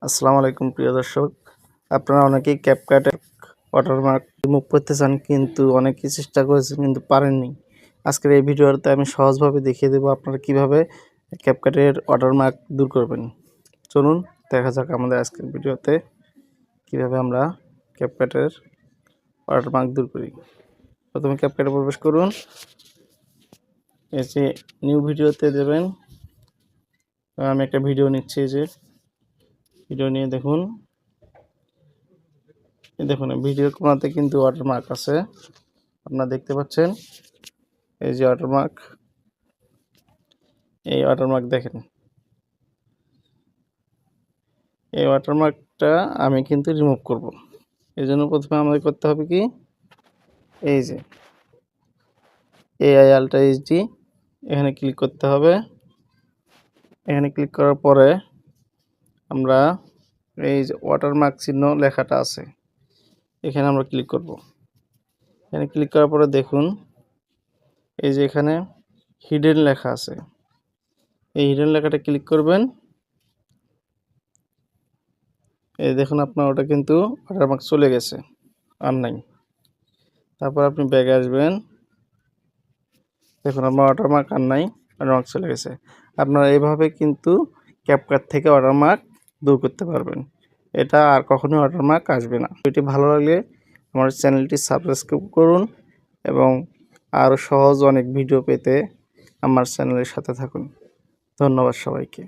আসসালামু আলাইকুম প্রিয় দর্শক, আপনারা অনেকেই ক্যাপকাটের ওয়াটারমার্ক রিমুভ করতে চান, কিন্তু অনেকেই চেষ্টা করেছেন কিন্তু পারেননি। আজকের এই ভিডিওতে আমি সহজভাবে দেখিয়ে দেবো আপনারা কিভাবে ক্যাপকাটের ওয়াটারমার্ক দূর করবেন। চলুন দেখা যাক আমাদের আজকের ভিডিওতে কিভাবে আমরা ক্যাপকাটের ওয়াটারমার্ক দূর করি। প্রথমে ক্যাপকাটে প্রবেশ করুন, এই যে নিউ ভিডিওতে দেবেন। আমি একটা ভিডিও নিচ্ছি, এই যে ভিডিও নিয়ে দেখুন। দেখুন ভিডিও কোনাতে কিন্তু ওয়াটারমার্ক আছে, আপনারা দেখতে পাচ্ছেন। এই যে ওয়াটারমার্ক, এই ওয়াটারমার্ক দেখেন। এই ওয়াটারমার্কটা আমি কিন্তু রিমুভ করব। এই জন্য প্রথমে আমাদের করতে হবে কি, এই যে AI আলট্রা এইচডি এখানে ক্লিক করতে হবে। এখানে ক্লিক করার পরে আমরা এই যে ওয়াটারমার্ক চিহ্ন লেখাটা আছে, এখানে আমরা ক্লিক করব। এখানে ক্লিক করার পরে দেখুন এই যে এখানে হিডেন লেখা আছে, এই হিডেন লেখাটা ক্লিক করবেন। এই দেখুন আপনার ওটা কিন্তু ওয়াটারমার্ক চলে গেছে, আর নাই। তারপর আপনি ব্যাগে আসবেন, দেখুন আমার ওয়াটারমার্ক আর নাই, ওয়াটারমার্ক চলে গেছে। আপনারা এইভাবে কিন্তু ক্যাপকাট থেকে ওয়াটারমার্ক দূর করতে পারবেন। এটা আর কখনোই ওয়াটারমার্ক আসবে না। ভিডিওটি ভালো লাগলে আমার চ্যানেলটি সাবস্ক্রাইব করুন এবং আরও সহজ অনেক ভিডিও পেতে আমার চ্যানেলের সাথে থাকুন। ধন্যবাদ সবাইকে।